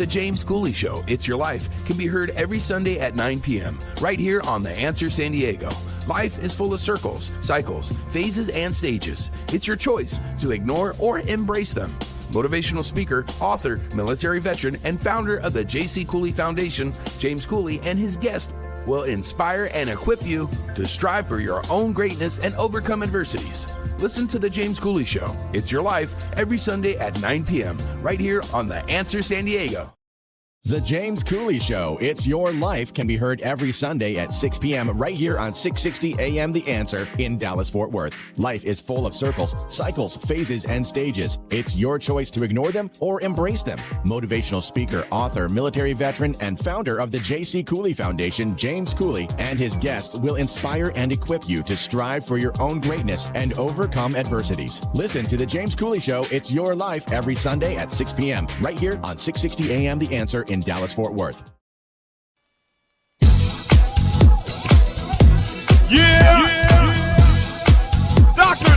The James Cooley Show, It's Your Life, can be heard every Sunday at 9 p.m. right here on The Answer San Diego. Life is full of circles, cycles, phases, and stages. It's your choice to ignore or embrace them. Motivational speaker, author, military veteran, and founder of the J.C. Cooley Foundation, James Cooley, and his guest will inspire and equip you to strive for your own greatness and overcome adversities. Listen to The James Cooley Show, It's Your Life, every Sunday at 9 p.m. right here on The Answer San Diego. The James Cooley Show, It's Your Life, can be heard every Sunday at 6 p.m. right here on 660 AM The Answer in Dallas-Fort Worth. Life is full of circles, cycles, phases, and stages. It's your choice to ignore them or embrace them. Motivational speaker, author, military veteran, and founder of the J.C. Cooley Foundation, James Cooley, and his guests will inspire and equip you to strive for your own greatness and overcome adversities. Listen to The James Cooley Show, It's Your Life, every Sunday at 6 p.m. right here on 660 AM The Answer in Dallas-Fort Worth. Yeah. Dr.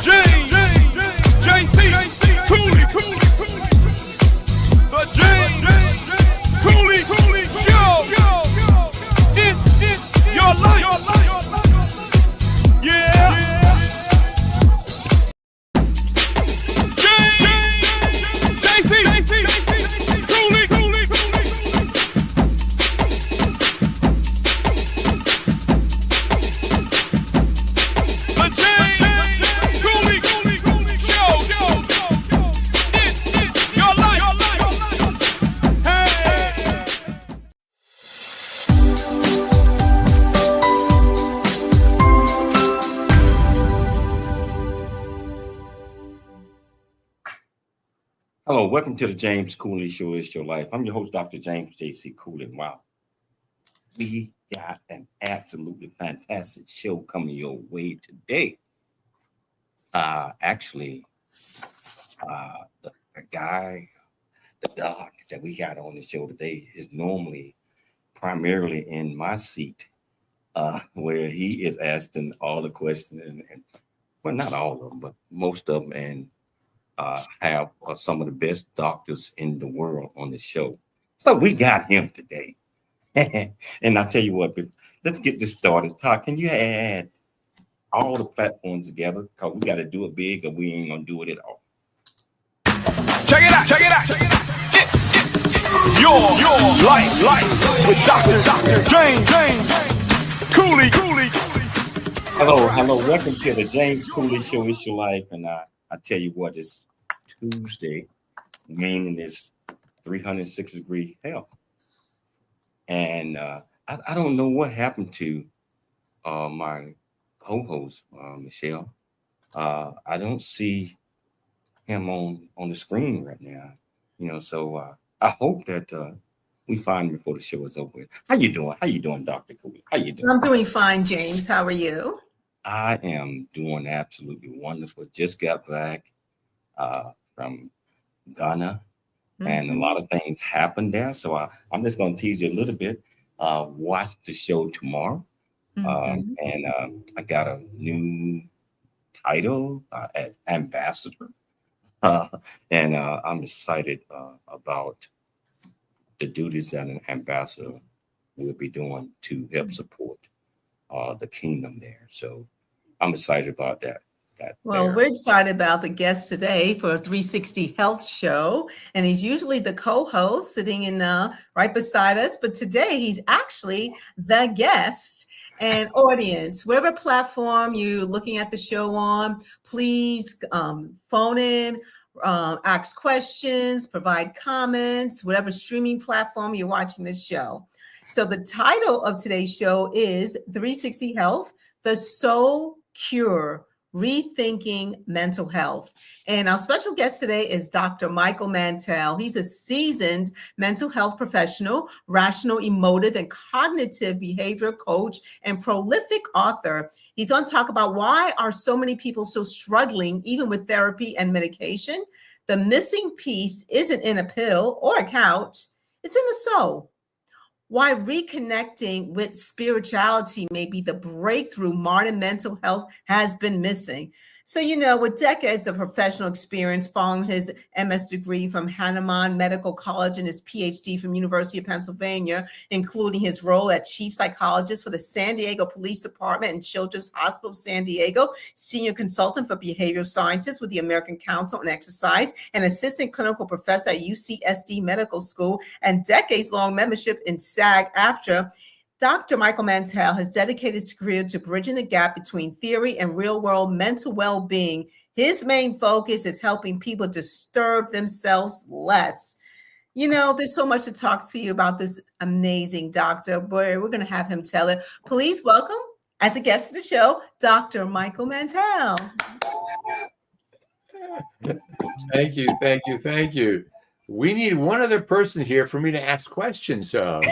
James J.C. Cooley. The James Cooley Show. It's your life. Yeah. J.C. Hello, welcome to the James Cooley Show, It's Your Life. I'm your host, Dr. James J.C. Cooley. Wow. We got an absolutely fantastic show coming your way today. The doc that we got on the show today is normally primarily in my seat, where he is asking all the questions, and well, not all of them, but most of them, and have some of the best doctors in the world on the show. So we got him today. And I'll tell you what, let's get this started. Todd, can you add all the platforms together? Because we got to do it big or we ain't going to do it at all. Check it out. Your life with Dr. James Cooley. Hello. Welcome to the James Cooley Show, It's Your Life. And I tell you what, it's Tuesday, meaning it's 306-degree hell. And I don't know what happened to my co-host, Michelle. I don't see him on the screen right now, so I hope that we find him before the show is over. How you doing, Dr. Cooley? How you doing? I'm doing fine, James. How are you? I am doing absolutely wonderful. Just got back from Ghana, and a lot of things happened there. So I'm just going to tease you a little bit. Watch the show tomorrow. And I got a new title as ambassador. And I'm excited about the duties that an ambassador will be doing to help support the kingdom there. So I'm excited about that. We're excited about the guest today for a 360 Health Show. And he's usually the co-host sitting in right beside us. But today he's actually the guest. And audience, whatever platform you're looking at the show on, please phone in, ask questions, provide comments, whatever streaming platform you're watching this show. So the title of today's show is 360 Health, The Soul Cure, Rethinking Mental Health. And our special guest today is Dr. Michael Mantell. He's a seasoned mental health professional, rational, emotive, and cognitive behavior coach, and prolific author. He's going to talk about why are so many people so struggling, even with therapy and medication. The missing piece isn't in a pill or a couch, it's in the soul. Why reconnecting with spirituality may be the breakthrough modern mental health has been missing. So, with decades of professional experience following his MS degree from Hahnemann Medical College and his PhD from University of Pennsylvania, including his role as chief psychologist for the San Diego Police Department and Children's Hospital of San Diego, senior consultant for behavioral scientists with the American Council on Exercise, and assistant clinical professor at UCSD Medical School, and decades-long membership in SAG-AFTRA, Dr. Michael Mantell has dedicated his career to bridging the gap between theory and real-world mental well-being. His main focus is helping people disturb themselves less. There's so much to talk to you about this amazing doctor, but we're going to have him tell it. Please welcome, as a guest of the show, Dr. Michael Mantell. Thank you, thank you, thank you. We need one other person here for me to ask questions of.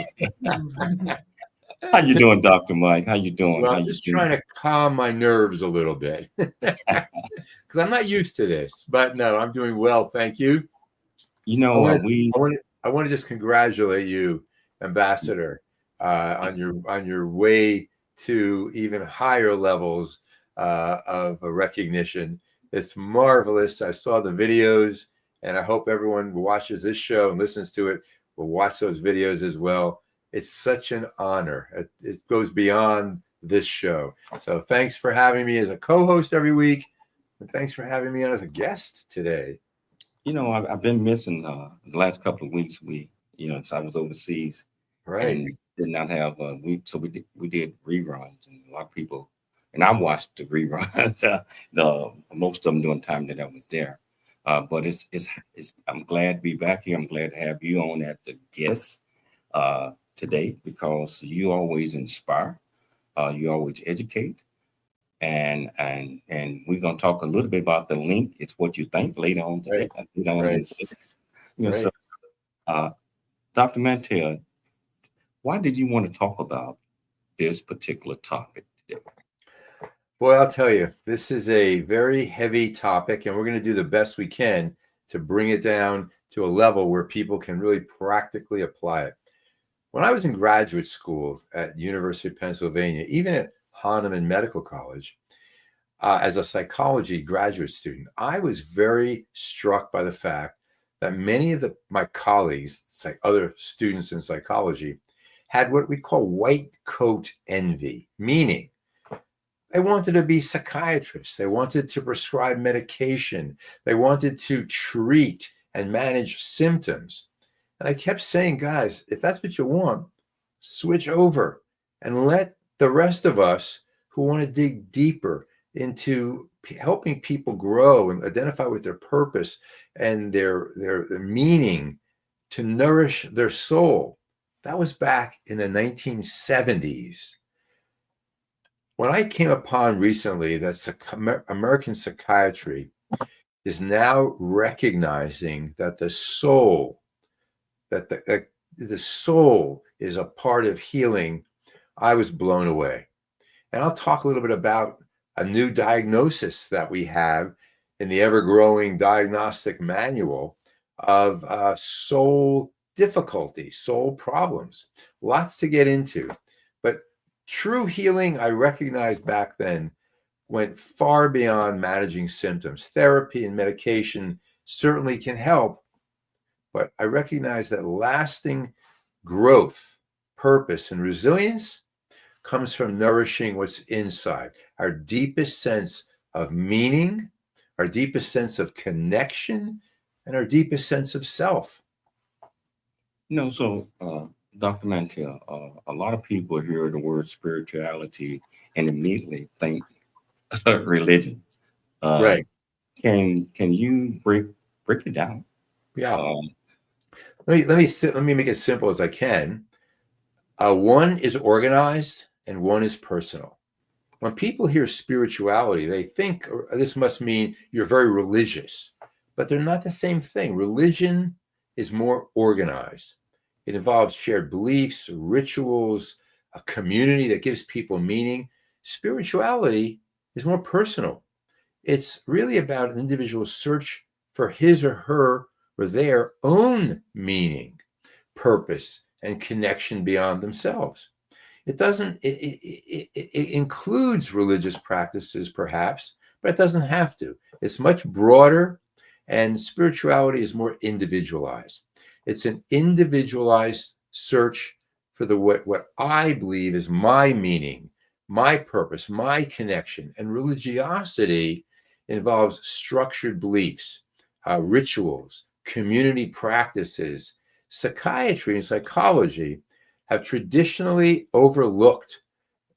How you doing, Dr. Mike? How you doing? Well, I'm just trying to calm my nerves a little bit because I'm not used to this. But no, I'm doing well, thank you. I want to just congratulate you, Ambassador, on your way to even higher levels of recognition. It's marvelous. I saw the videos, and I hope everyone who watches this show and listens to it will watch those videos as well. It's such an honor. It goes beyond this show. So thanks for having me as a co-host every week. And thanks for having me on as a guest today. I've been missing the last couple of weeks. Since I was overseas, right, and did not have we did reruns, and a lot of people, and I watched the reruns, most of them during the time that I was there. But it's I'm glad to be back here. I'm glad to have you on as the guest today, because you always inspire, you always educate, and we're going to talk a little bit about the link. It's what you think later on today. Right. So, Dr. Mantell, why did you want to talk about this particular topic today? Boy, I'll tell you, this is a very heavy topic, and we're going to do the best we can to bring it down to a level where people can really practically apply it. When I was in graduate school at University of Pennsylvania, even at Hahnemann Medical College, as a psychology graduate student, I was very struck by the fact that many of my colleagues, other students in psychology, had what we call white coat envy, meaning they wanted to be psychiatrists. They wanted to prescribe medication. They wanted to treat and manage symptoms. And I kept saying, guys, if that's what you want, switch over and let the rest of us who want to dig deeper into helping people grow and identify with their purpose and their meaning to nourish their soul. That was back in the 1970s. When I came upon recently that American psychiatry is now recognizing that the soul is a part of healing, I was blown away. And I'll talk a little bit about a new diagnosis that we have in the ever-growing diagnostic manual of soul difficulty, soul problems. Lots to get into. But true healing, I recognized back then, went far beyond managing symptoms. Therapy and medication certainly can help, but I recognize that lasting growth, purpose, and resilience comes from nourishing what's inside, our deepest sense of meaning, our deepest sense of connection, and our deepest sense of self. So Dr. Mantell, a lot of people hear the word spirituality and immediately think religion. Right. Can you break it down? Yeah. Let me make it simple as I can. One is organized and one is personal. When people hear spirituality, they think this must mean you're very religious, but they're not the same thing. Religion is more organized. It involves shared beliefs, rituals, a community that gives people meaning. Spirituality is more personal. It's really about an individual's search for his or her or their own meaning, purpose, and connection beyond themselves. It includes religious practices, perhaps, but it doesn't have to. It's much broader, and spirituality is more individualized. It's an individualized search for what I believe is my meaning, my purpose, my connection. And religiosity involves structured beliefs, rituals, community practices. Psychiatry and psychology have traditionally overlooked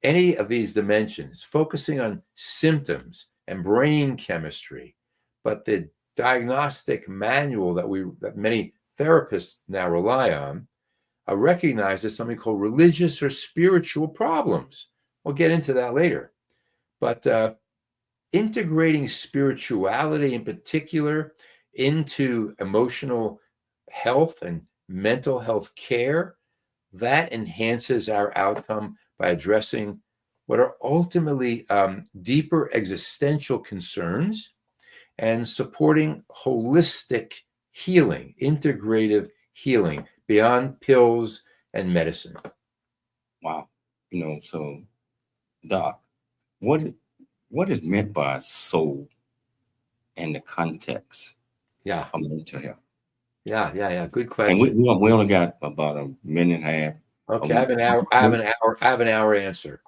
any of these dimensions, focusing on symptoms and brain chemistry. But the diagnostic manual that many therapists now rely on recognizes something called religious or spiritual problems. We'll get into that later. But integrating spirituality in particular into emotional health and mental health care, that enhances our outcome by addressing what are ultimately deeper existential concerns and supporting holistic healing, integrative healing beyond pills and medicine. Wow. So Doc, what is meant by soul in the context of mental health? Yeah. Good question. And we only got about a minute and a half. Okay, I have an hour answer.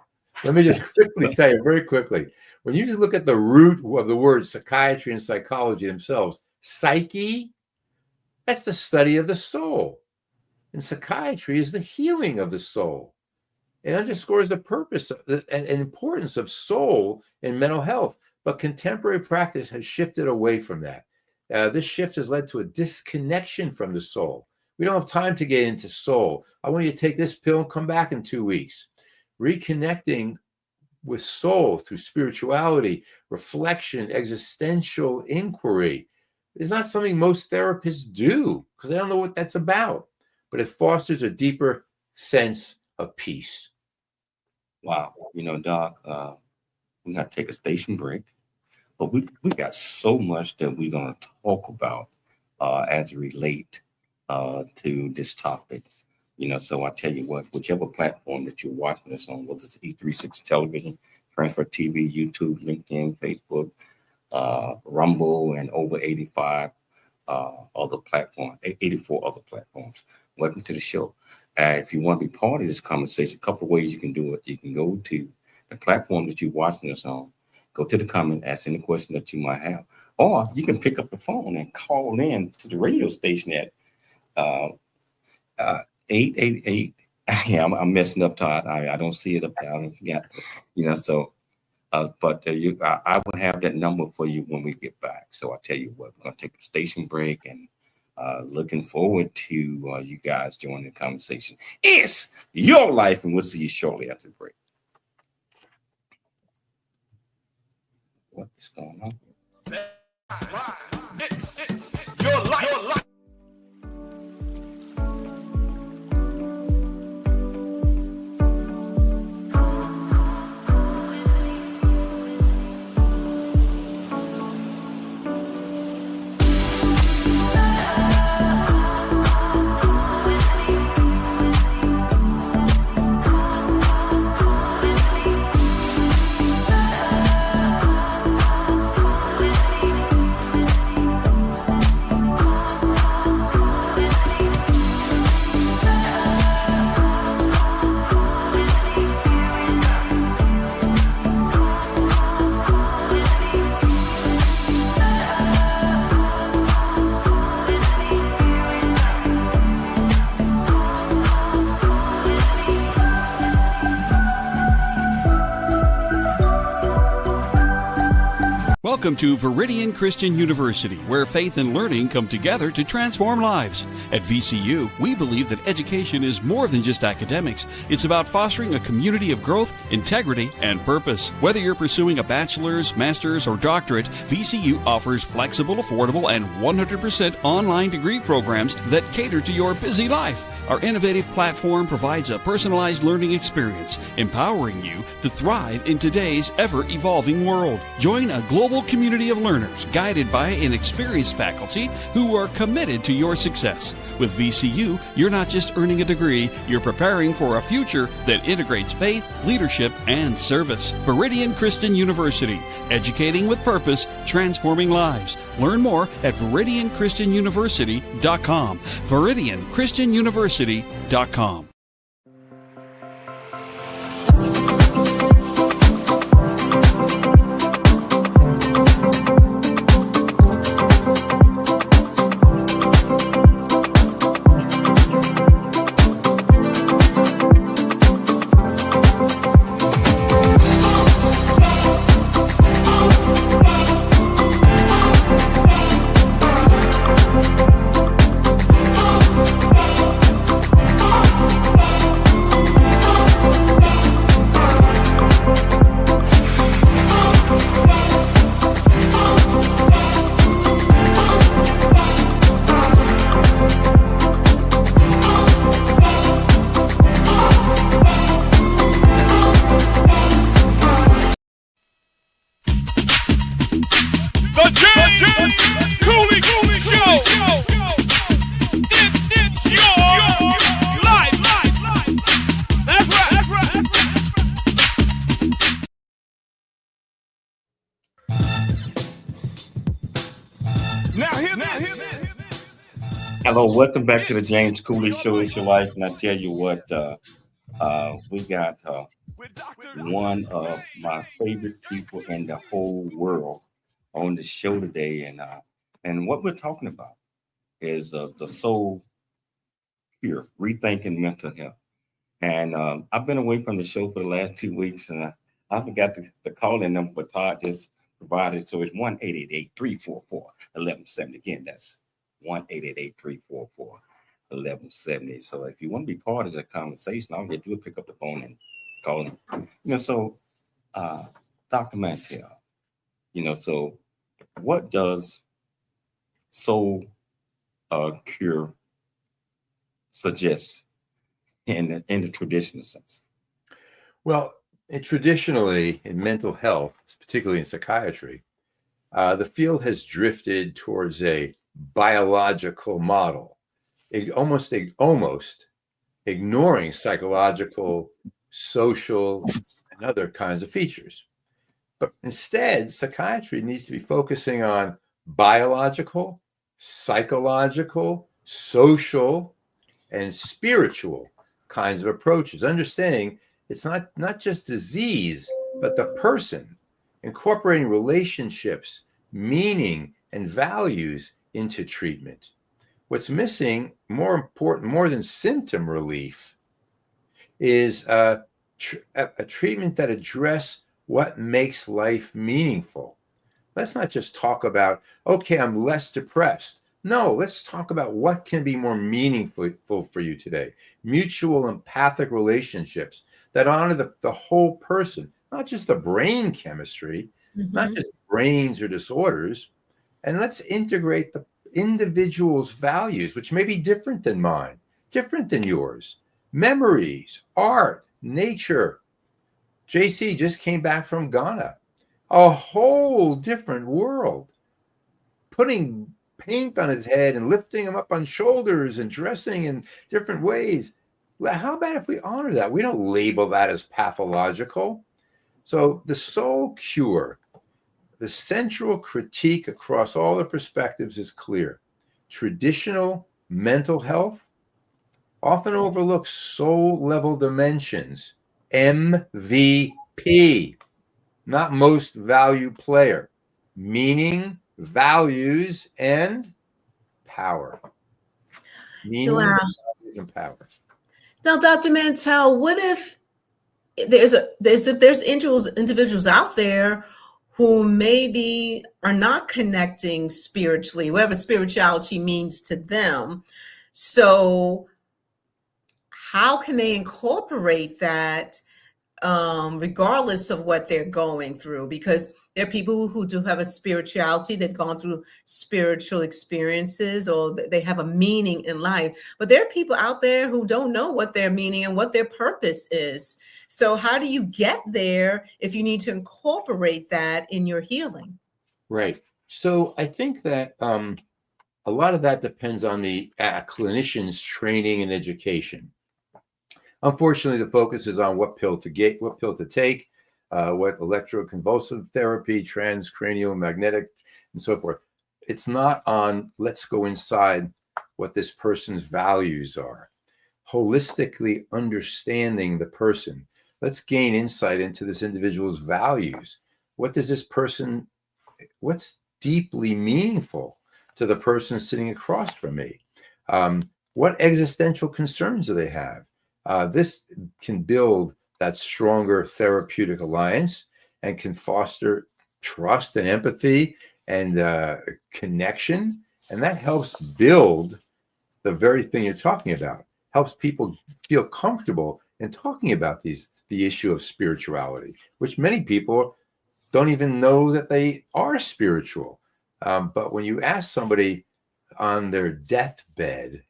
Let me just quickly tell you very quickly. When you just look at the root of the words psychiatry and psychology themselves, psyche, that's the study of the soul. And psychiatry is the healing of the soul. It underscores the purpose and importance of soul in mental health. But contemporary practice has shifted away from that. This shift has led to a disconnection from the soul. We don't have time to get into soul. I want you to take this pill and come back in 2 weeks. Reconnecting with soul through spirituality, reflection, existential inquiry is not something most therapists do because they don't know what that's about. But it fosters a deeper sense of peace. Wow. Doc, we got to take a station break, but we got so much that we're going to talk about as it relate to this topic. So I tell you what, whichever platform that you're watching this on, whether it's E36 television, Transfer TV, YouTube, LinkedIn, Facebook, Rumble, and over 85 other platforms, 84 other platforms. Welcome to the show. If you want to be part of this conversation, a couple of ways you can do it. You can go to the platform that you're watching us on, go to the comment, ask any question that you might have, or you can pick up the phone and call in to the radio station at 888. Yeah, I'm messing up, Todd. I don't see it up there. I don't forget. But I will have that number for you when we get back. So I tell you what, we're going to take a station break and looking forward to you guys joining the conversation. It's your life, and we'll see you shortly after the break. What is going on? It's your life. Welcome to Viridian Christian University, where faith and learning come together to transform lives. At VCU, we believe that education is more than just academics. It's about fostering a community of growth, integrity, and purpose. Whether you're pursuing a bachelor's, master's, or doctorate, VCU offers flexible, affordable, and 100% online degree programs that cater to your busy life. Our innovative platform provides a personalized learning experience, empowering you to thrive in today's ever-evolving world. Join a global community of learners guided by an experienced faculty who are committed to your success. With VCU, you're not just earning a degree, you're preparing for a future that integrates faith, leadership, and service. Meridian Christian University, educating with purpose, transforming lives. Learn more at ViridianChristianUniversity.com. ViridianChristianUniversity.com. The James Cooley Show. It's your life. That's right. Now hear this. Hello, welcome back to the James Cooley Show. It's your life, and I tell you what, we got one of my favorite people in the whole world on the show today, and what we're talking about is the soul cure, rethinking mental health. And I've been away from the show for the last 2 weeks, and I forgot the call-in number, but Todd just provided. So it's 1-888-344-1170. Again, that's 1-888-344-1170. So if you want to be part of the conversation, all you have to do is pick up the phone and call in. So Dr. Mantell, so what does soul cure suggest in the traditional sense? Well, traditionally in mental health, particularly in psychiatry, the field has drifted towards a biological model, almost ignoring psychological, social, and other kinds of features. But instead, psychiatry needs to be focusing on biological, psychological, social, and spiritual kinds of approaches, understanding it's not just disease, but the person, incorporating relationships, meaning, and values into treatment. What's missing, more important, more than symptom relief, is a treatment that addresses what makes life meaningful. Let's not just talk about, okay, I'm less depressed. No, let's talk about what can be more meaningful for you today. Mutual empathic relationships that honor the whole person, not just the brain chemistry, not just brains or disorders. And let's integrate the individual's values, which may be different than mine, different than yours. Memories, art, nature. JC just came back from Ghana. A whole different world. Putting paint on his head and lifting him up on shoulders and dressing in different ways. How about if we honor that? We don't label that as pathological. So the soul cure, the central critique across all the perspectives is clear. Traditional mental health often overlooks soul level dimensions, MVP, not most value player, meaning, values, and power. Meaning, values, and power. Now, Dr. Mantell, what if there's individuals out there who maybe are not connecting spiritually, whatever spirituality means to them? So how can they incorporate that regardless of what they're going through, because there are people who do have a spirituality, they've gone through spiritual experiences, or they have a meaning in life. But there are people out there who don't know what their meaning and what their purpose is. So how do you get there if you need to incorporate that in your healing? Right. So I think that a lot of that depends on the clinician's training and education. Unfortunately, the focus is on what pill to get, what pill to take, what electroconvulsive therapy, transcranial magnetic, and so forth. It's not on let's go inside what this person's values are. Holistically understanding the person. Let's gain insight into this individual's values. What does this person, what's deeply meaningful to the person sitting across from me? What existential concerns do they have? This can build that stronger therapeutic alliance and can foster trust and empathy and connection. And that helps build the very thing you're talking about, helps people feel comfortable in talking about the issue of spirituality, which many people don't even know that they are spiritual. But when you ask somebody on their deathbed,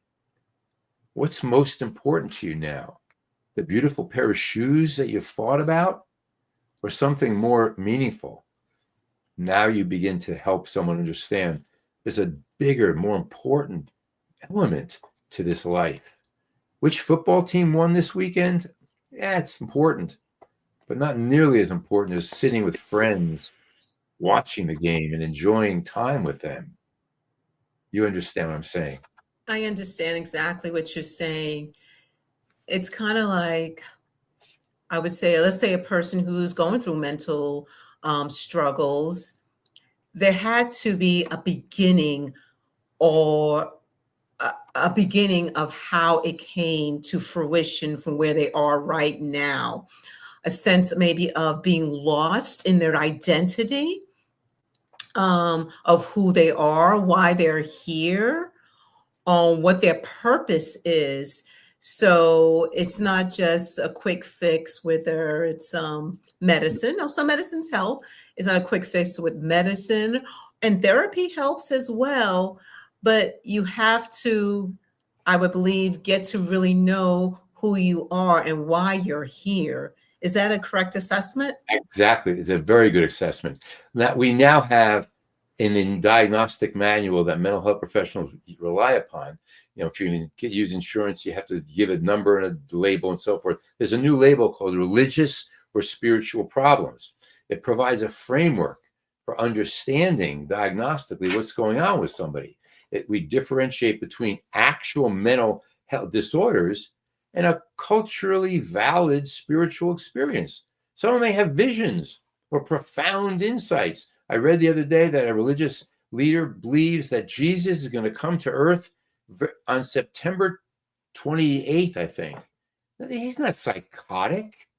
what's most important to you now? The beautiful pair of shoes that you've thought about, or something more meaningful? Now you begin to help someone understand there's a bigger, more important element to this life. Which football team won this weekend? Yeah, it's important, but not nearly as important as sitting with friends, watching the game and enjoying time with them. You understand what I'm saying? I understand exactly what you're saying. It's kind of like, I would say, let's say a person who's going through mental struggles, there had to be a beginning, or a beginning of how it came to fruition from where they are right now. A sense maybe of being lost in their identity, of who they are, why they're here, on what their purpose is. So it's not just a quick fix, whether it's medicine. Now, some medicines help. It's not a quick fix with medicine, and therapy helps as well. But you have to, I would believe, get to really know who you are and why you're here. Is that a correct assessment? Exactly. It's a very good assessment. That we now have in the diagnostic manual that mental health professionals rely upon. You know, if you use insurance, you have to give a number and a label and so forth. There's a new label called religious or spiritual problems. It provides a framework for understanding diagnostically what's going on with somebody. We differentiate between actual mental health disorders and a culturally valid spiritual experience. Someone may have visions or profound insights. I read the other day that a religious leader believes that Jesus is going to come to earth on September 28th, I think. He's not psychotic.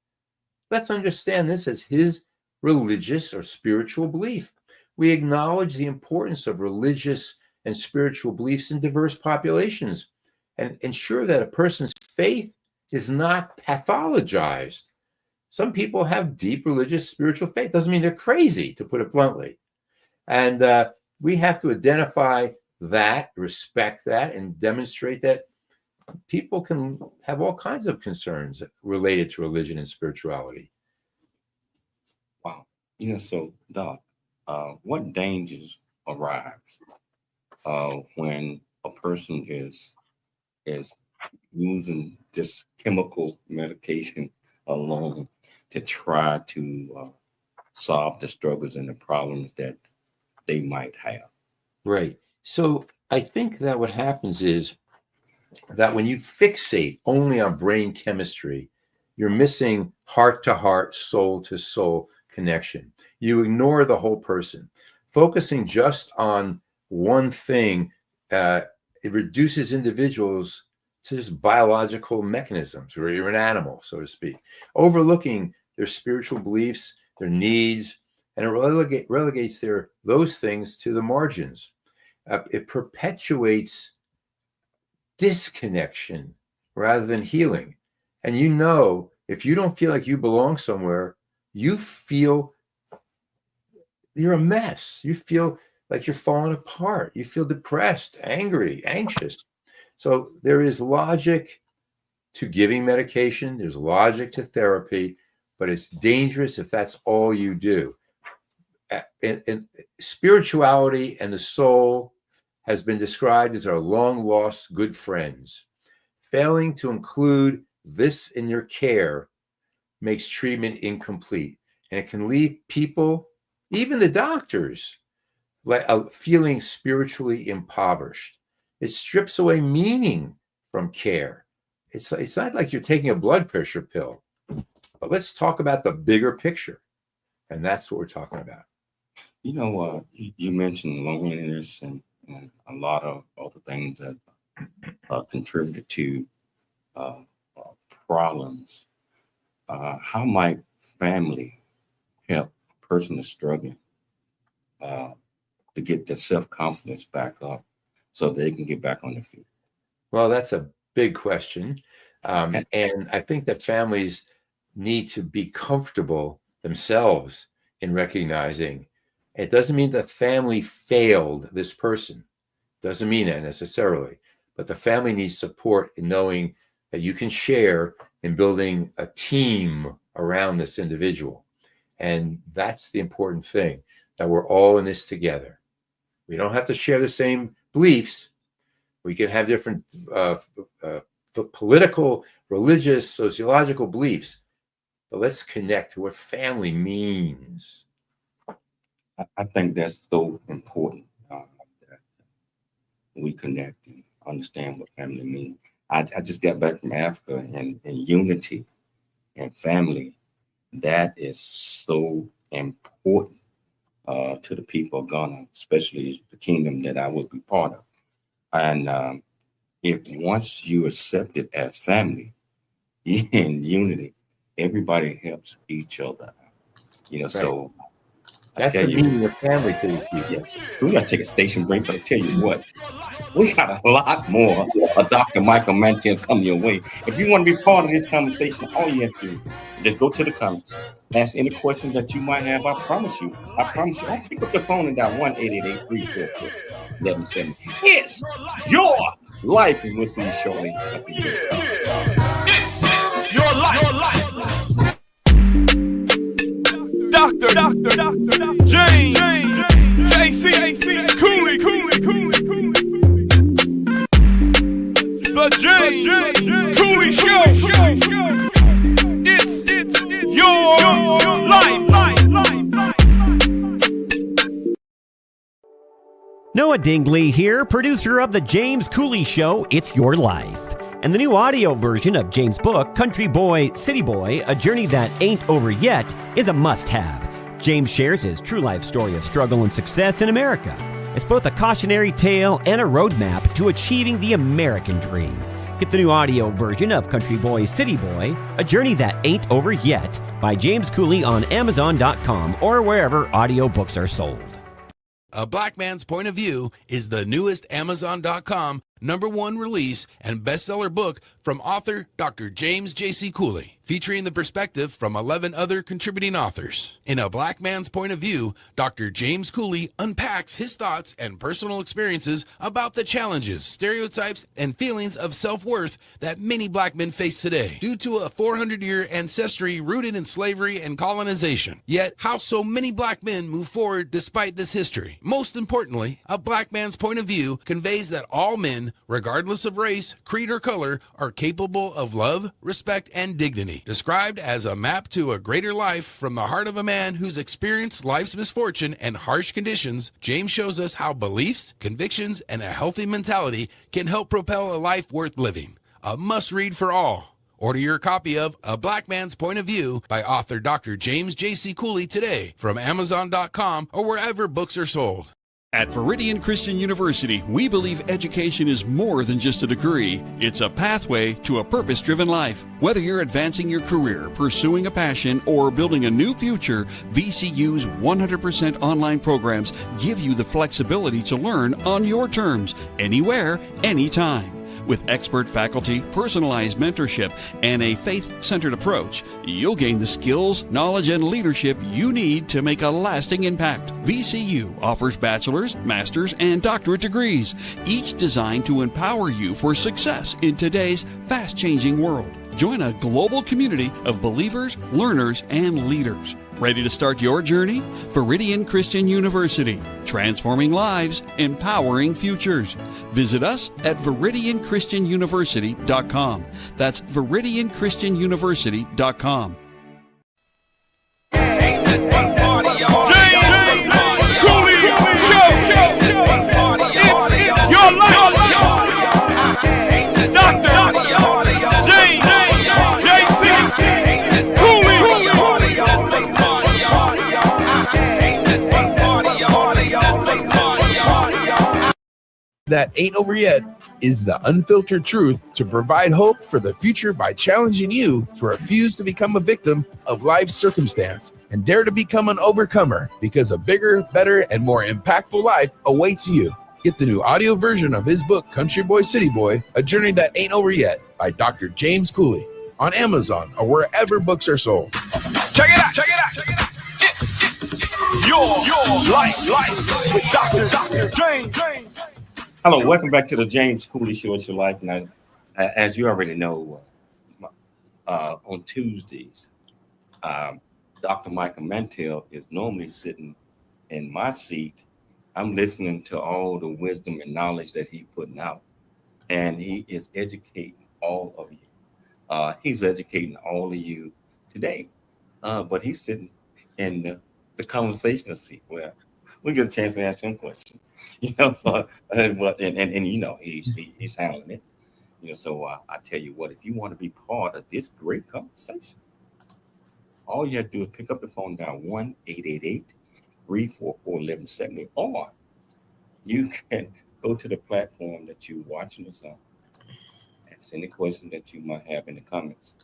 Let's understand this as his religious or spiritual belief. We acknowledge the importance of religious and spiritual beliefs in diverse populations and ensure that a person's faith is not pathologized. Some people have deep religious spiritual faith. Doesn't mean they're crazy, to put it bluntly. And we have to identify that, respect that, and demonstrate that people can have all kinds of concerns related to religion and spirituality. Wow. Yeah. So, Doc, what dangers arrives when a person is using this chemical medication alone to try to solve the struggles and the problems that they might have? Right. So I think that what happens is that when you fixate only on brain chemistry, you're missing heart to heart, soul to soul connection. You ignore the whole person. Focusing just on one thing, it reduces individuals to just biological mechanisms, where you're an animal, so to speak, overlooking their spiritual beliefs, their needs, and it relegates those things to the margins. It perpetuates disconnection rather than healing. And you know If you don't feel like you belong somewhere, you feel you're a mess. You feel like you're falling apart. You feel depressed, angry, anxious. So there is logic to giving medication. There's logic to therapy, but it's dangerous if that's all you do. And spirituality and the soul has been described as our long lost good friends. Failing to include this in your care makes treatment incomplete, and it can leave people, even the doctors, feeling spiritually impoverished. It strips away meaning from care. It's not like you're taking a blood pressure pill, but let's talk about the bigger picture, and that's what we're talking about. You know, you mentioned loneliness and a lot of other things that contributed to problems. How might family help a person that's struggling to get their self-confidence back up so they can get back on their feet? Well, that's a big question. And I think that families need to be comfortable themselves in recognizing it doesn't mean the family failed this person. Doesn't mean that necessarily. But the family needs support in knowing that you can share in building a team around this individual. And that's the important thing, that we're all in this together. We don't have to share the same beliefs. We can have different political, religious, sociological beliefs, but let's connect to what family means. I think that's so important that we connect and understand what family means. I just got back from Africa, and unity and family, that is so important to the people of Ghana, especially the kingdom that I would be part of. And if once you accept it as family in unity, everybody helps each other. You know, right. So that's the meaning of family to these people. Yes. So we got to take a station break, but I tell you what, we got a lot more of Dr. Michael Mantell coming your way. If you want to be part of this conversation, all you have to do is just go to the comments, ask any questions that you might have. I promise you, I'll pick up the phone and dial 1-888-344-1170. It's your life, and we'll see you shortly after you get started. It's your life. Dr. James J.C. Cooley. The James Cooley Show. It's your life. Noah Dingley here, producer of The James Cooley Show, It's Your Life. And the new audio version of James' book, Country Boy, City Boy, A Journey That Ain't Over Yet, is a must-have. James shares his true life story of struggle and success in America. It's both a cautionary tale and a roadmap to achieving the American dream. Get the new audio version of Country Boy, City Boy, A Journey That Ain't Over Yet by James Cooley on Amazon.com or wherever audiobooks are sold. A Black Man's Point of View is the newest Amazon.com #1 release and bestseller book from author Dr. James J.C. Cooley, featuring the perspective from 11 other contributing authors. In A Black Man's Point of View, Dr. James Cooley unpacks his thoughts and personal experiences about the challenges, stereotypes, and feelings of self-worth that many black men face today due to a 400-year ancestry rooted in slavery and colonization. Yet, how so many black men move forward despite this history. Most importantly, A Black Man's Point of View conveys that all men, regardless of race, creed, or color, are capable of love, respect, and dignity. Described as a map to a greater life from the heart of a man who's experienced life's misfortune and harsh conditions, James shows us how beliefs, convictions, and a healthy mentality can help propel a life worth living. A must-read for all. Order your copy of A Black Man's Point of View by author Dr. James J.C. Cooley today from Amazon.com or wherever books are sold. At Meridian Christian University, we believe education is more than just a degree. It's a pathway to a purpose-driven life. Whether you're advancing your career, pursuing a passion, or building a new future, VCU's 100% online programs give you the flexibility to learn on your terms, anywhere, anytime. With expert faculty, personalized mentorship, and a faith-centered approach, you'll gain the skills, knowledge, and leadership you need to make a lasting impact. VCU offers bachelor's, master's, and doctorate degrees, each designed to empower you for success in today's fast-changing world. Join a global community of believers, learners, and leaders. Ready to start your journey? Viridian Christian University, transforming lives, empowering futures. Visit us at ViridianChristianUniversity.com. That's ViridianChristianUniversity.com. That ain't over yet is the unfiltered truth to provide hope for the future by challenging you to refuse to become a victim of life's circumstance and dare to become an overcomer, because a bigger, better, and more impactful life awaits you. Get the new audio version of his book, Country Boy, City Boy, A Journey That Ain't Over Yet by Dr. James Cooley on Amazon or wherever books are sold. Check it out, check it out, check it out. Your life with Dr. James. Hello, welcome back to the James Cooley Show. It's your life. And as you already know, on Tuesdays, Dr. Michael Mantell is normally sitting in my seat. I'm listening to all the wisdom and knowledge that he's putting out, and he is educating all of you. He's educating all of you today, but he's sitting in the conversational seat where we get a chance to ask him questions. So he's handling it. So I tell you what, if you want to be part of this great conversation, all you have to do is pick up the phone, down 1-888-344-1170, or you can go to the platform that you're watching us on and send a question that you might have in the comments.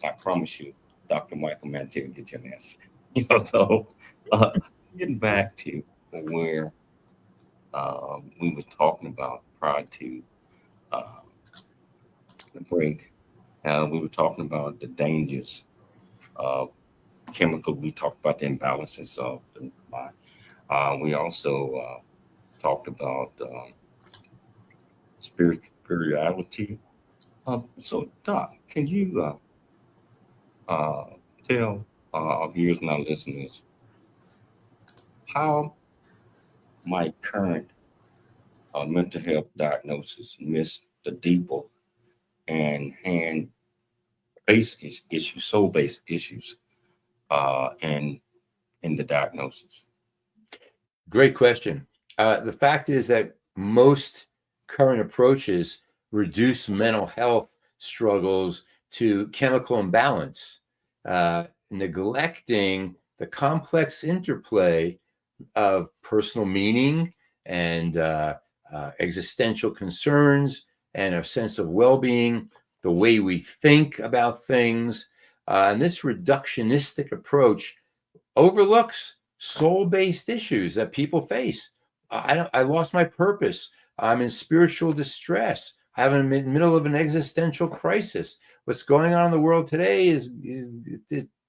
I promise you, Dr. Michael Mantell will get you an answer. So getting back to where we were talking about prior to the break, we were talking about the dangers of chemical. We talked about the imbalances of the mind. We also talked about spirituality. So, Doc, can you tell our viewers and our listeners how my current mental health diagnosis missed the deeper and hand-based issues, soul-based issues, in the diagnosis? Great question. The fact is that most current approaches reduce mental health struggles to chemical imbalance, neglecting the complex interplay of personal meaning and existential concerns and a sense of well-being, the way we think about things. And this reductionistic approach overlooks soul-based issues that people face. I lost my purpose. I'm in spiritual distress. I'm in the middle of an existential crisis. What's going on in the world today is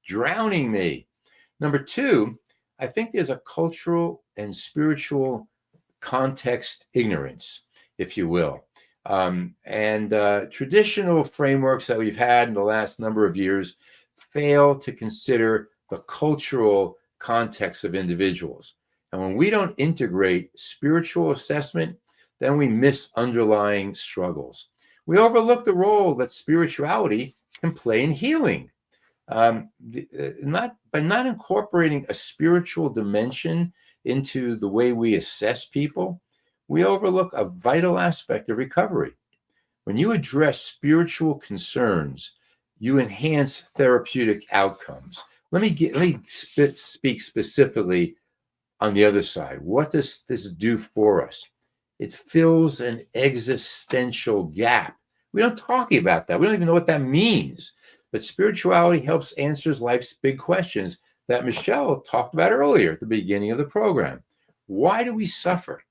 drowning me. Number two, I think there's a cultural and spiritual context ignorance, if you will. Traditional frameworks that we've had in the last number of years fail to consider the cultural context of individuals. And when we don't integrate spiritual assessment, then we miss underlying struggles. We overlook the role that spirituality can play in healing. By not incorporating a spiritual dimension into the way we assess people, we overlook a vital aspect of recovery. When you address spiritual concerns, you enhance therapeutic outcomes. Let me speak specifically on the other side. What does this do for us? It fills an existential gap. We don't talk about that. We don't even know what that means. But spirituality helps answer life's big questions that Michelle talked about earlier at the beginning of the program. Why do we suffer?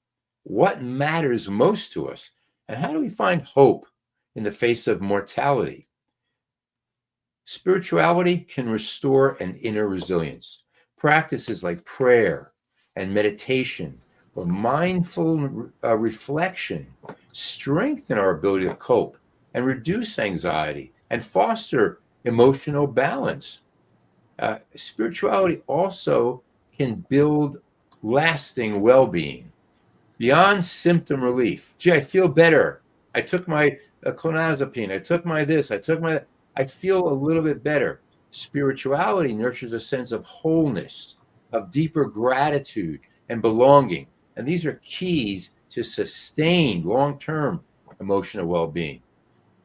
What matters most to us? And how do we find hope in the face of mortality. Spirituality can restore an inner resilience. Practices like prayer and meditation or mindful reflection strengthen our ability to cope and reduce anxiety and foster emotional balance. Spirituality also can build lasting well-being beyond symptom relief. Gee, I feel better. I took my clonazepam. I took my this. I feel a little bit better. Spirituality nurtures a sense of wholeness, of deeper gratitude and belonging. And these are keys to sustained long-term emotional well-being.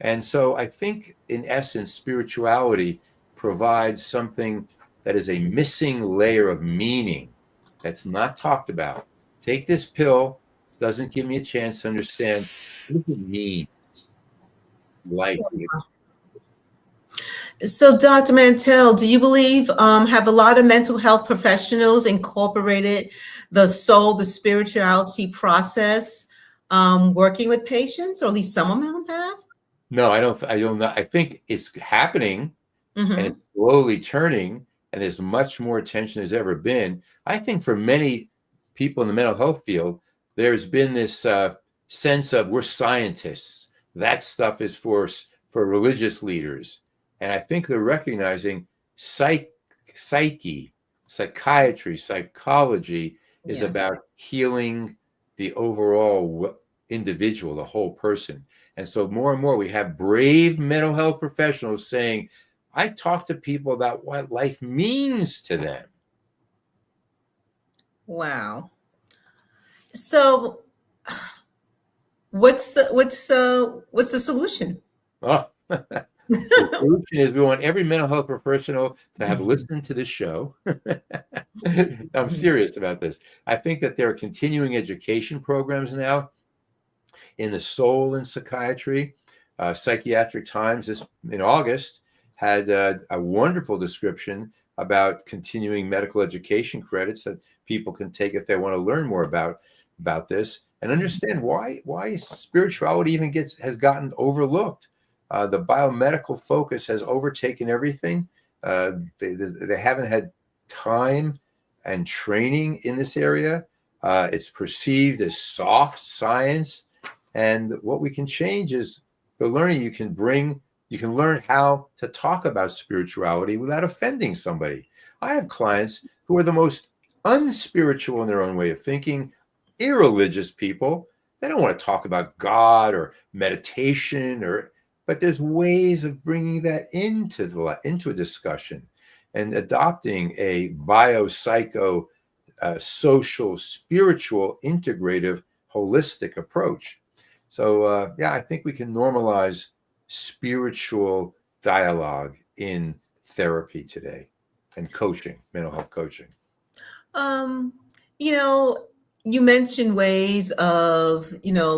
And so I think, in essence, spirituality provides something that is a missing layer of meaning that's not talked about. Take this pill, doesn't give me a chance to understand what does it mean, life. So, Dr. Mantell, do you believe have a lot of mental health professionals incorporated the soul, the spirituality process working with patients, or at least some of them have? No, I don't know. I think it's happening and it's slowly turning, and there's much more attention there's ever been. I think for many people in the mental health field, there's been this sense of we're scientists. That stuff is for religious leaders. And I think they're recognizing psychiatry, psychology is about healing the overall individual, the whole person. And so more and more we have brave mental health professionals saying, I talk to people about what life means to them. Wow. So what's the solution? Oh, the solution is we want every mental health professional to have listened to this show. I'm serious about this. I think that there are continuing education programs now in the soul and psychiatry. Psychiatric Times in August had a wonderful description about continuing medical education credits that people can take if they want to learn more about this and understand why spirituality even has gotten overlooked. The biomedical focus has overtaken everything. They haven't had time and training in this area. It's perceived as soft science. And what we can change is the learning you can learn how to talk about spirituality without offending somebody. I have clients who are the most unspiritual in their own way of thinking, irreligious people. They don't want to talk about God or meditation, but there's ways of bringing that into a discussion and adopting a biopsycho, social, spiritual, integrative, holistic approach. So, I think we can normalize spiritual dialogue in therapy today and coaching, mental health coaching. You mentioned ways of,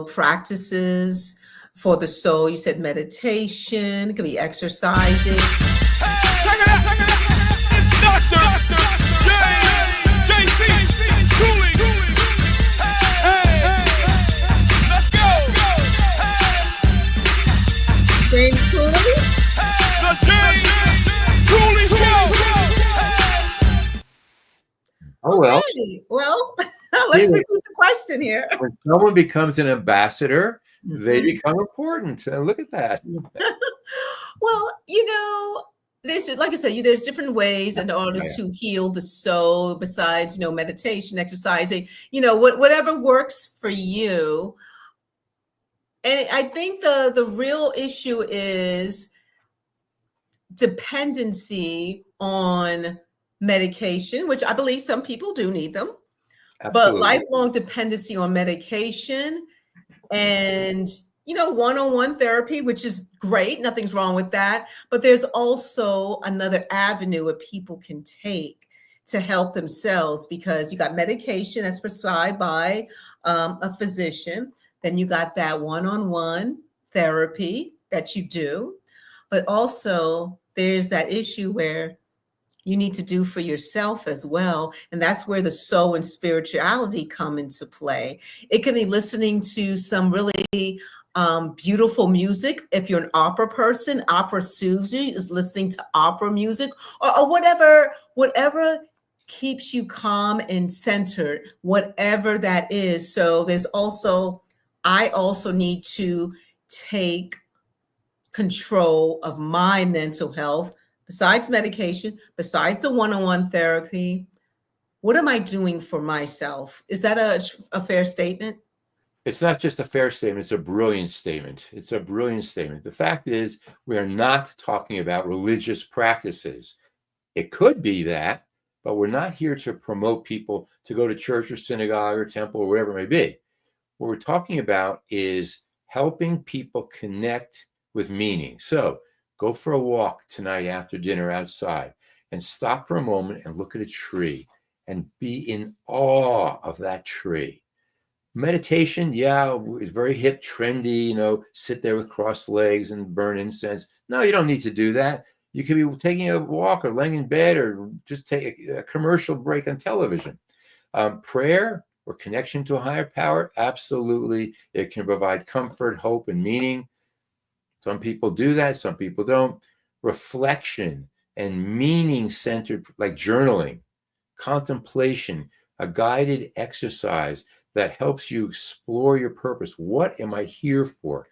practices for the soul. You said meditation, it could be exercising. It's Dr. J.C. Cooley. Let's go. James Cooley? The James Cooley Show. Oh, well. Okay. Well, let's repeat the question here. When someone becomes an ambassador, they become important. Look at that. Well, there's, like I said, there's different ways in order to heal the soul besides, meditation, exercising, whatever works for you. And I think the real issue is dependency on medication, which I believe some people do need them. Absolutely. But lifelong dependency on medication and, one-on-one therapy, which is great. Nothing's wrong with that. But there's also another avenue that people can take to help themselves, because you got medication that's prescribed by a physician. Then you got that one-on-one therapy that you do. But also there's that issue where you need to do for yourself as well. And that's where the soul and spirituality come into play. It can be listening to some really beautiful music. If you're an opera person, opera soothes you, is listening to opera music, or whatever keeps you calm and centered, whatever that is. So I also need to take control of my mental health. Besides medication, besides the one-on-one therapy, what am I doing for myself? Is that a fair statement? It's not just a fair statement, it's a brilliant statement. It's a brilliant statement. The fact is, we are not talking about religious practices. It could be that, but we're not here to promote people to go to church or synagogue or temple or whatever it may be. What we're talking about is helping people connect with meaning. So go for a walk tonight after dinner outside and stop for a moment and look at a tree and be in awe of that tree. Meditation, yeah, is very hip, trendy, sit there with crossed legs and burn incense. No, you don't need to do that. You could be taking a walk or laying in bed or just take a commercial break on television. Prayer or connection to a higher power, absolutely. It can provide comfort, hope, and meaning. Some people do that, some people don't. Reflection and meaning-centered, like journaling, contemplation, a guided exercise that helps you explore your purpose. What am I here for?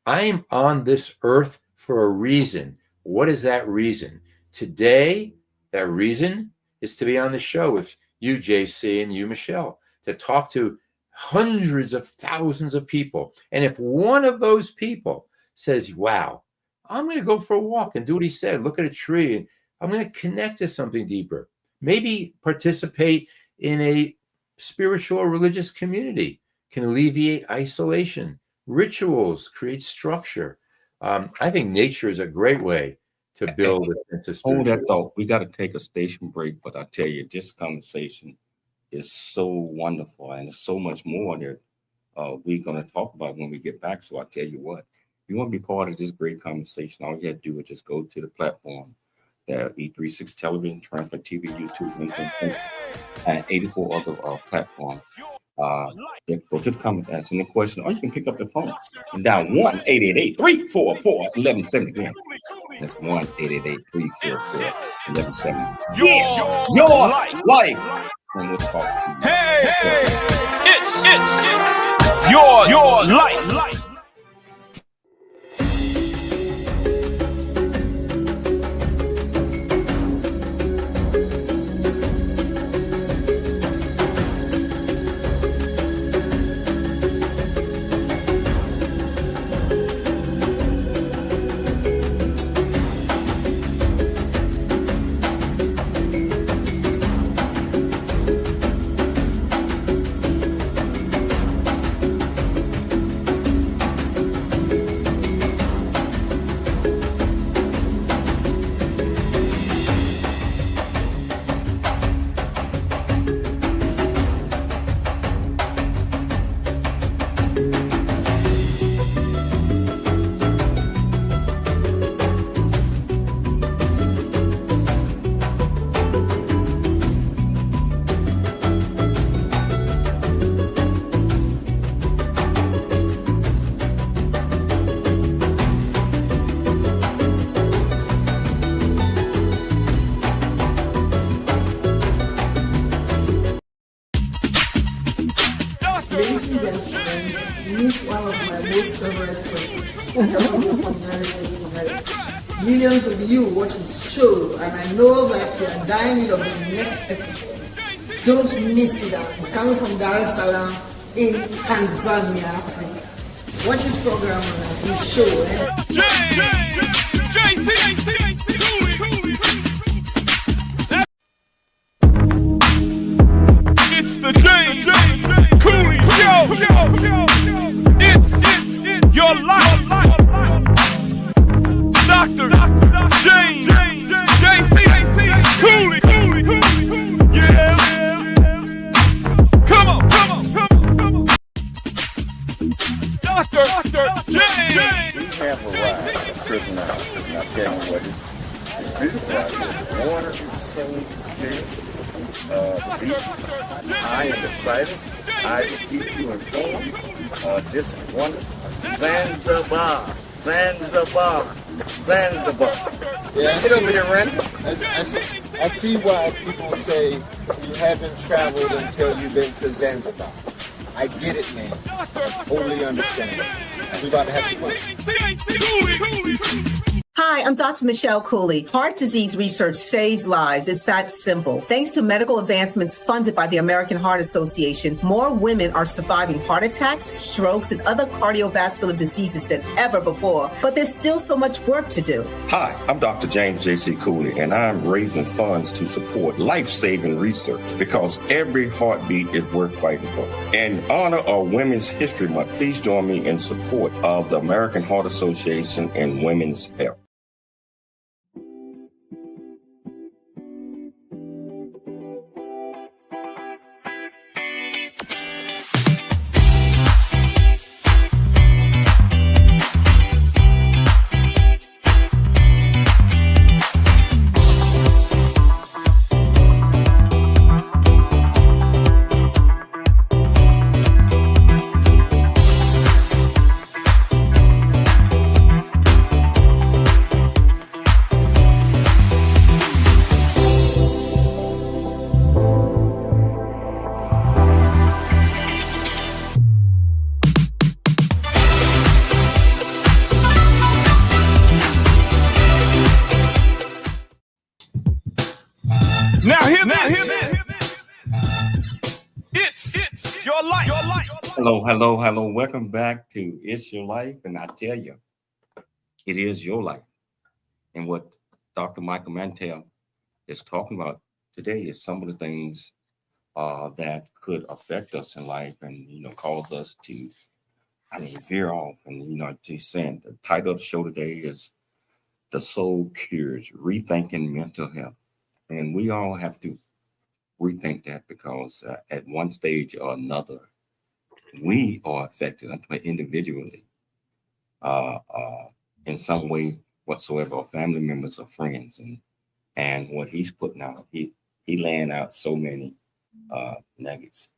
I am on this earth for a reason. What is that reason? Today, that reason is to be on the show with you, JC, and you, Michelle, to talk to hundreds of thousands of people. And if one of those people says, wow, I'm going to go for a walk and do what he said, look at a tree, and I'm going to connect to something deeper. Maybe participate in a spiritual or religious community, can alleviate isolation. Rituals create structure. I think nature is a great way to build a sense of spirituality. Hold that thought. We got to take a station break, but I tell you, this conversation is so wonderful, and there's so much more that we're going to talk about when we get back. So I tell you what, if you want to be part of this great conversation, all you have to do is just go to the platform, the E36 Television, Transmit TV, YouTube, LinkedIn, and 84 other platforms. Go to the comments, ask any question, or you can pick up the phone and dial 1-888-344-1170 again. That's 1-888-344-1170. Yes, your life. And we'll talk to you. Hey, it's your life. Ladies and gentlemen, meet one of my most favorite friends, coming from America. Millions of you watch his show, and I know that you are dying of the next episode. Don't miss it out. He's coming from Dar es Salaam in Tanzania, Africa. Watch his program, his show. It's the James Cooley Show. It's your life. Dr. James JC Cooley. Yeah. Come on. Dr. James. We have arrived at prison house, and I'll tell you what, soul here. I am excited. I will keep you informed. This is wonderful. Zanzibar. Yeah, get over here, Randy. I see why people say you haven't traveled until you've been to Zanzibar. I get it, man. I totally understand. We're about to have some fun. Hi, I'm Dr. Michelle Cooley. Heart disease research saves lives. It's that simple. Thanks to medical advancements funded by the American Heart Association, more women are surviving heart attacks, strokes, and other cardiovascular diseases than ever before. But there's still so much work to do. Hi, I'm Dr. James J.C. Cooley, and I'm raising funds to support life-saving research because every heartbeat is worth fighting for. In honor of Women's History Month, please join me in support of the American Heart Association and women's health. Now hear this. It's your life. Hello. Welcome back to It's Your Life. And I tell you, it is your life. And what Dr. Michael Mantell is talking about today is some of the things that could affect us in life and, cause us to, veer off. And, just saying the title of the show today is The Soul Cures, Rethinking Mental Health. And we all have to rethink that because at one stage or another, we are affected individually in some way whatsoever, or family members or friends. And what he's putting out, he laying out so many nuggets.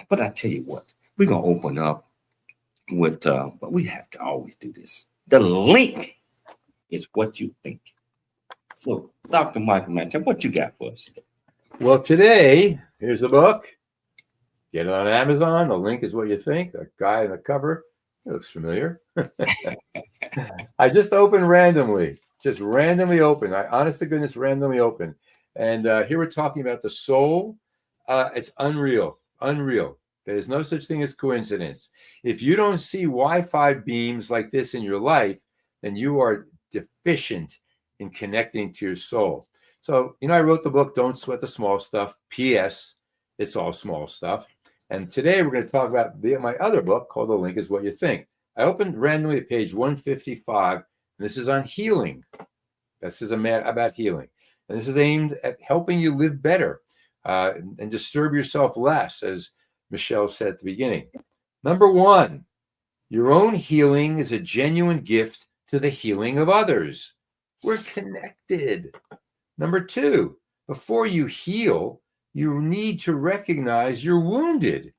But I tell you what, we're going to open up with, but we have to always do this. The link is what you think. So, Dr. Michael Mantell, what you got for us today? Well, today, here's the book. Get it on Amazon. The link is what you think. The guy on the cover, he looks familiar. I just opened randomly. Just randomly open. I honest to goodness randomly open. And here we're talking about the soul. It's unreal. There's no such thing as coincidence. If you don't see Wi-Fi beams like this in your life, then you are deficient in connecting to your soul. So, I wrote the book, Don't Sweat the Small Stuff. P.S. It's all small stuff. And today we're going to talk about my other book called The Link is What You Think. I opened randomly at page 155, and this is on healing. This is about healing. And this is aimed at helping you live better and disturb yourself less, as Michelle said at the beginning. Number one, your own healing is a genuine gift to the healing of others. We're connected. Number two, before you heal, you need to recognize you're wounded.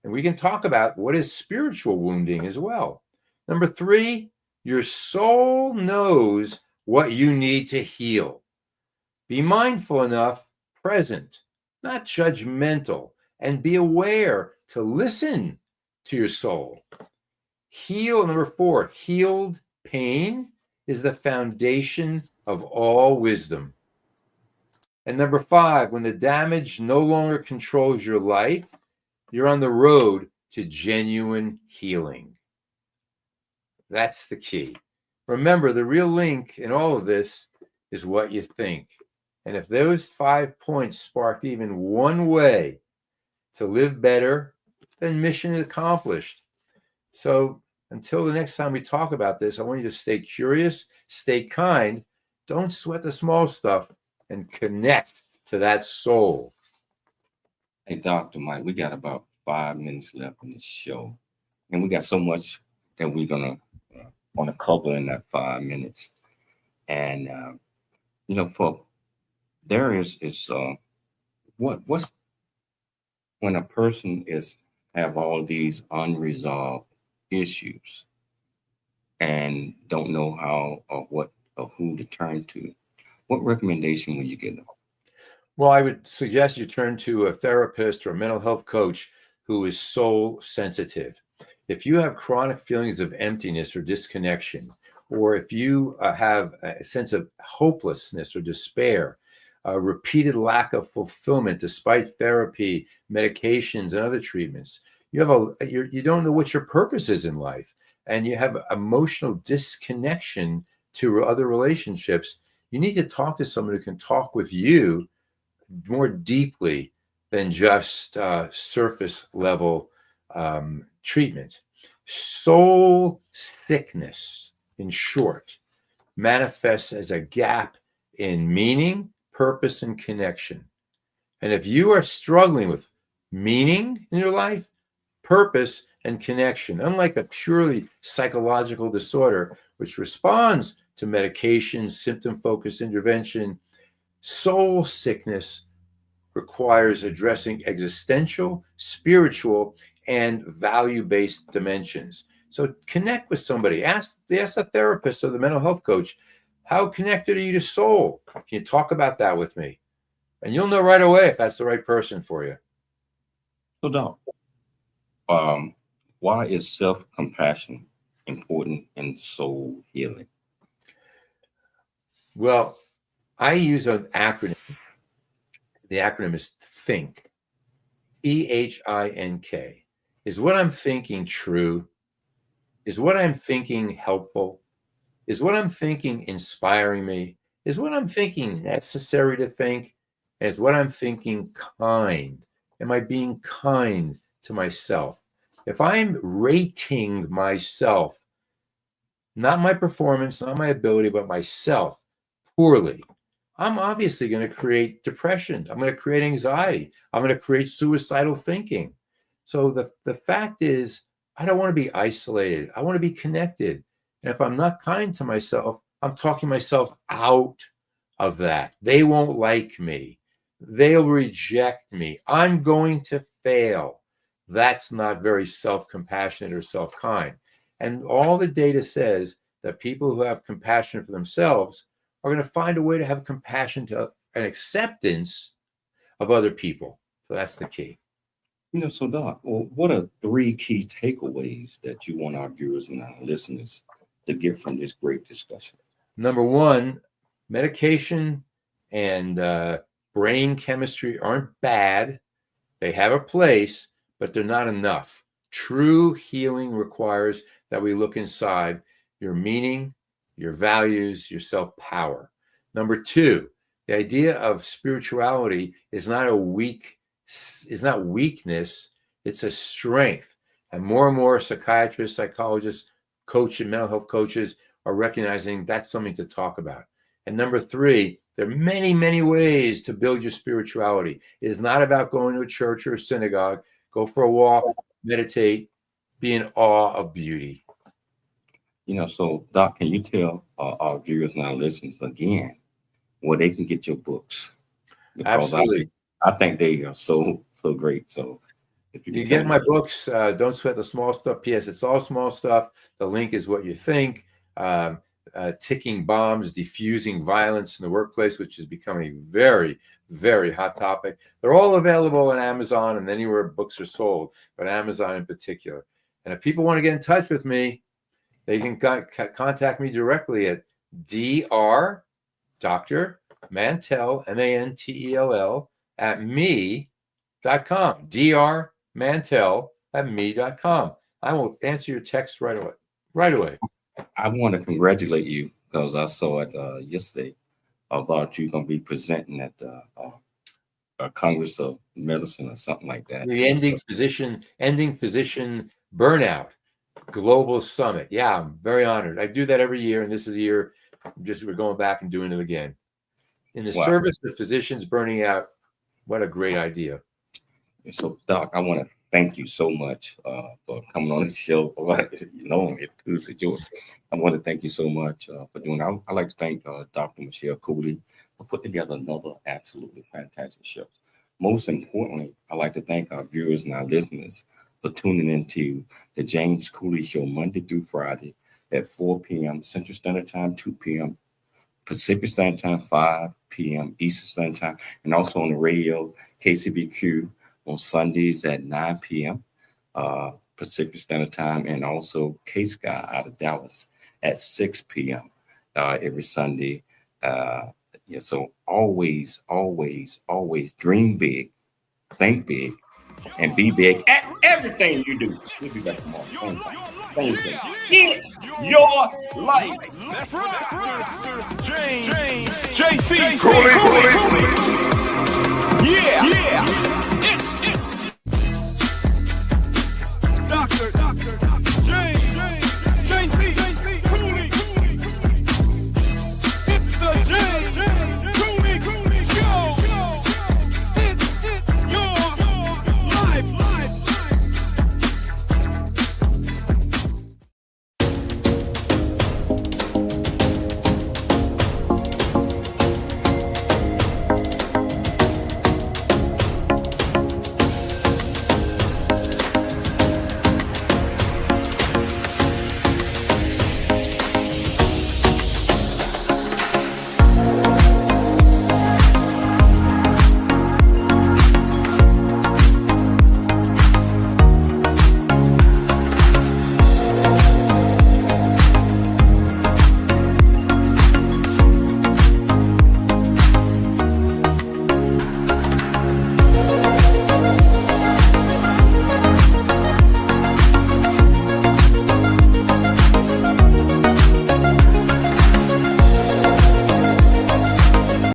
And we can talk about what is spiritual wounding as well. Number three, your soul knows what you need to heal. Be mindful enough, present, not judgmental, and be aware to listen to your soul. Number four, healed pain is the foundation of all wisdom. And number five, when the damage no longer controls your life, you're on the road to genuine healing. That's the key. Remember, the real link in all of this is what you think. And if those 5 points sparked even one way to live better, then mission accomplished. So until the next time we talk about this, I want you to stay curious, stay kind, don't sweat the small stuff, and connect to that soul. Hey, Dr. Mike, we got about 5 minutes left in this show. And we got so much that we're going to cover in that 5 minutes. And, for there is what's when a person is have all these unresolved issues and don't know how or what or who to turn to, what recommendation will you give them? Well, I would suggest you turn to a therapist or a mental health coach who is soul sensitive. If you have chronic feelings of emptiness or disconnection, or if you have a sense of hopelessness or despair, a repeated lack of fulfillment despite therapy, medications, and other treatments, you don't know what your purpose is in life, and you have emotional disconnection to other relationships, you need to talk to someone who can talk with you more deeply than just surface level treatment. Soul sickness, in short, manifests as a gap in meaning, purpose, and connection. And if you are struggling with meaning in your life, purpose, and connection, unlike a purely psychological disorder, which responds to medication, symptom-focused intervention, soul sickness requires addressing existential, spiritual, and value-based dimensions. So connect with somebody. Ask the therapist or the mental health coach, how connected are you to soul? Can you talk about that with me? And you'll know right away if that's the right person for you. So, Doc, why is self-compassion important in soul healing? Well, I use an acronym. The acronym is THINK. THINK. Is what I'm thinking true? Is what I'm thinking helpful? Is what I'm thinking inspiring me? Is what I'm thinking necessary to think? Is what I'm thinking kind? Am I being kind to myself? If I'm rating myself, not my performance, not my ability, but myself poorly, I'm obviously going to create depression. I'm going to create anxiety. I'm going to create suicidal thinking. So the fact is, I don't want to be isolated. I want to be connected. And if I'm not kind to myself, I'm talking myself out of that. They won't like me. They'll reject me. I'm going to fail. That's not very self-compassionate or self-kind. And all the data says that people who have compassion for themselves are going to find a way to have compassion to and acceptance of other people. So that's the key. So Doc, well, what are 3 key takeaways that you want our viewers and our listeners to get from this great discussion? Number 1, medication and brain chemistry aren't bad. They have a place, but they're not enough. True healing requires that we look inside your meaning, your values, your self-power. Number 2, the idea of spirituality is not weakness, it's a strength. And more psychiatrists, psychologists, coaches, and mental health coaches are recognizing that's something to talk about. And number 3, there are many, many ways to build your spirituality. It is not about going to a church or a synagogue. Go for a walk, meditate, be in awe of beauty. So Doc, can you tell our viewers and our listeners again where they can get your books? Because Absolutely. I think they are so great. So if you get my books, Don't Sweat the Small Stuff. P.S. It's all small stuff. The link is what you think. Ticking Bombs, Defusing Violence in the Workplace, which is becoming a very, very hot topic. They're all available on Amazon and anywhere books are sold, but Amazon in particular. And if people want to get in touch with me, they can contact me directly at Dr. Mantell, Mantell, at me.com. drmantell@me.com. I will answer your text right away. I want to congratulate you because I saw it yesterday about you going to be presenting at the Congress of Medicine or something like that. The Ending Physician Burnout Global Summit. Yeah, I'm very honored. I do that every year, and this is a year we're going back and doing it again. In the service of physicians burning out, what a great idea. So, Doc, I want to thank you so much for coming on the show. I want to thank you so much for doing that. I'd like to thank Dr. Michelle Cooley put together another absolutely fantastic show. Most importantly, I'd like to thank our viewers and our listeners for tuning into the James Cooley Show Monday through Friday at 4 p.m. Central Standard Time, 2 p.m. Pacific Standard Time, 5 p.m. Eastern Standard Time, and also on the radio, KCBQ on Sundays at 9 p.m. Pacific Standard Time, and also K-Sky out of Dallas at 6 p.m. Every Sunday. So always, always, always dream big, think big, and be big at everything you do. We'll be back tomorrow. Same time. Thank you. It's your life. That's right. James JC Cooley. Yeah.